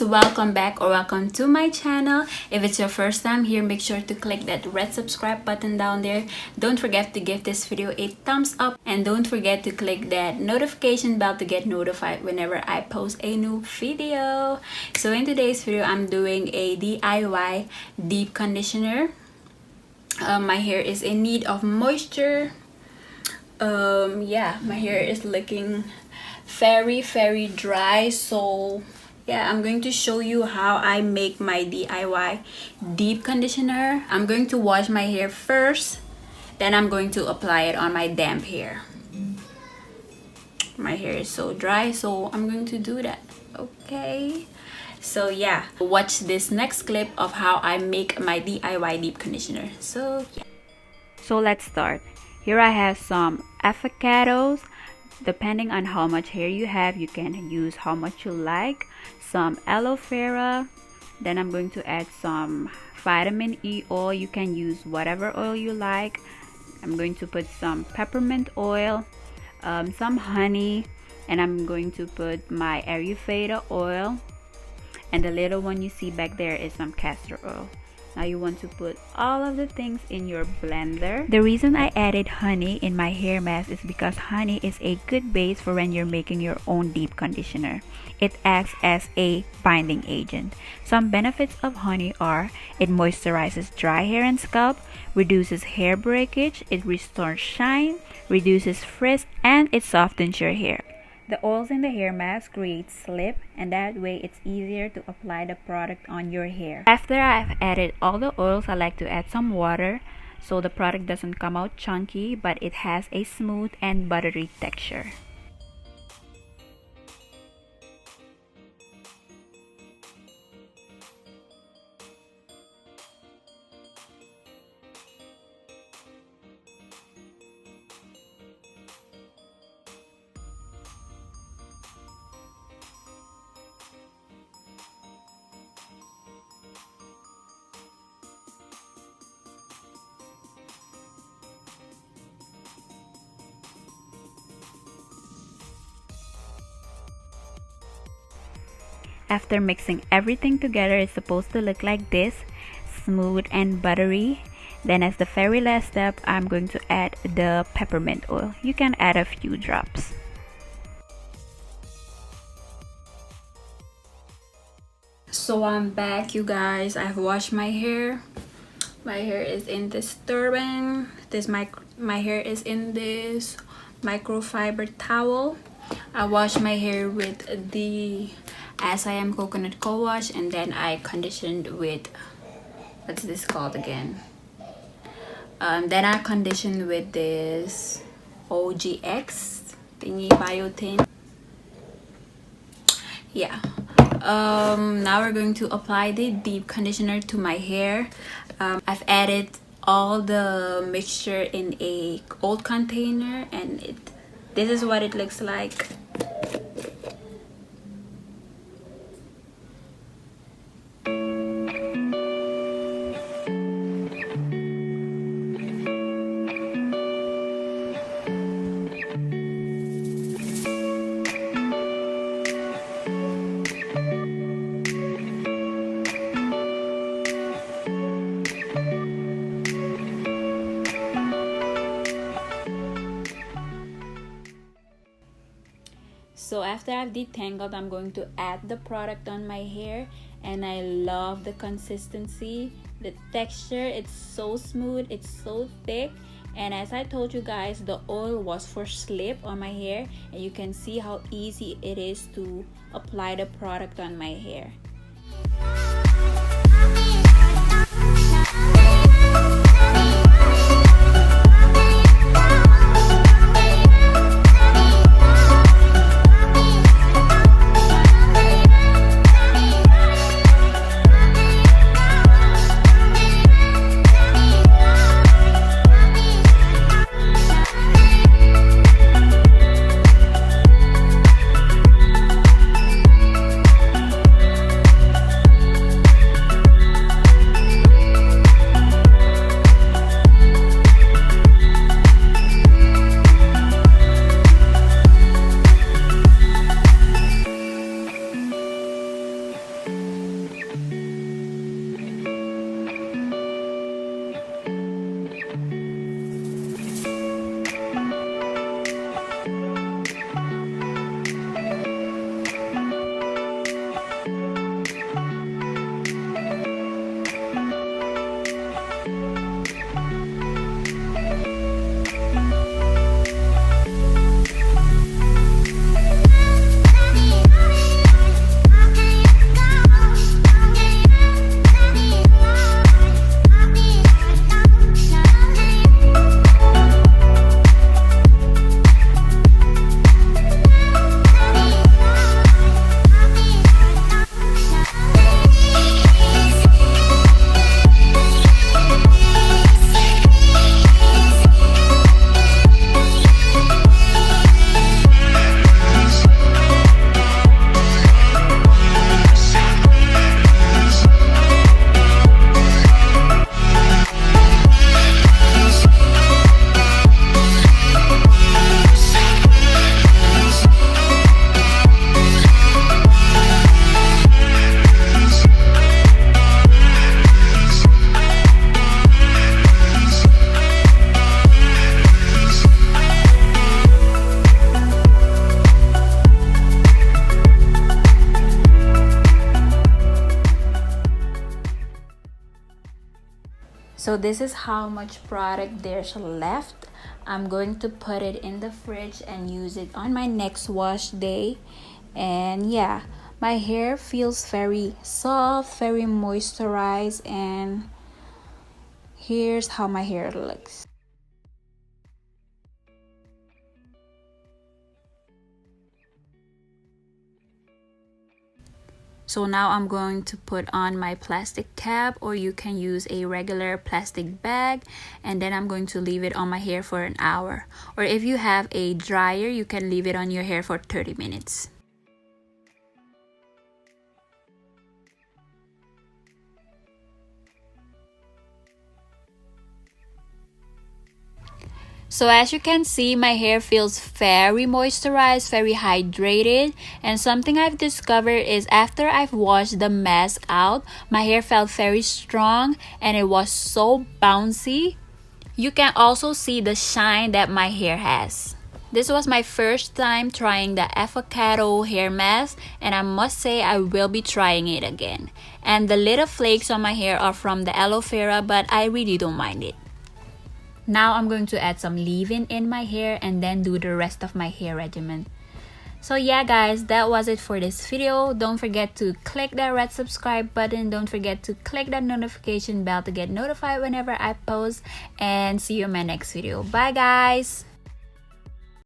welcome back or welcome to my channel. If it's your first time here, make sure to click that red subscribe button down there. Don't forget to give this video a thumbs up and don't forget to click that notification bell to get notified whenever I post a new video. So in today's video, I'm doing a DIY deep conditioner. My hair is in need of moisture. Yeah, my hair is looking very dry, so yeah, I'm going to show you how I make my DIY deep conditioner. I'm going to wash my hair first, then I'm going to apply it on my damp hair. My hair is so dry, so I'm going to do that. Okay, so yeah, watch this next clip of how I make my DIY deep conditioner. So yeah, so let's start. Here I have some avocados. Depending on how much hair you have, you can use how much you like. Some aloe vera. Then I'm going to add some vitamin E oil. You can use whatever oil you like. I'm going to put some peppermint oil, some honey, and I'm going to put my Ayurveda oil, and the little one you see back there is some castor oil. Now you want to put all of the things in your blender. The reason I added honey in my hair mask is because honey is a good base for when you're making your own deep conditioner. It acts as a binding agent. Some benefits of honey are: it moisturizes dry hair and scalp, reduces hair breakage, it restores shine, reduces frizz, and it softens your hair. The oils in the hair mask create slip, and that way it's easier to apply the product on your hair. After I've added all the oils, I like to add some water so the product doesn't come out chunky, but it has a smooth and buttery texture. After mixing everything together, it's supposed to look like this, smooth and buttery. Then as the very last step, I'm going to add the peppermint oil. You can add a few drops. so I'm back, you guys. I've washed my hair. My hair is in this turban. My hair is in this microfiber towel. I wash my hair with the SIM coconut co-wash, and then I conditioned with, what's this called again? Then I conditioned with this OGX thingy biotin. Yeah. Now we're going to apply the deep conditioner to my hair. I've added all the mixture in a old container, and this is what it looks like. So after I've detangled, I'm going to add the product on my hair, and I love the consistency, the texture. It's so smooth, it's so thick, and as I told you guys, the oil was for slip on my hair, and you can see how easy it is to apply the product on my hair. So this is how much product there's left. I'm going to put it in the fridge and use it on my next wash day. And yeah, my hair feels very soft, very moisturized, and here's how my hair looks. So now I'm going to put on my plastic cap, or you can use a regular plastic bag, and then I'm going to leave it on my hair for an hour. Or if you have a dryer, you can leave it on your hair for 30 minutes. So as you can see, my hair feels very moisturized, very hydrated. And something I've discovered is after I've washed the mask out, my hair felt very strong and it was so bouncy. You can also see the shine that my hair has. This was my first time trying the avocado hair mask, and I must say I will be trying it again. And the little flakes on my hair are from the aloe vera, but I really don't mind it. Now I'm going to add some leave-in in my hair and then do the rest of my hair regimen. So yeah guys, that was it for this video. Don't forget to click that red subscribe button. Don't forget to click that notification bell to get notified whenever I post. And see you in my next video. Bye guys!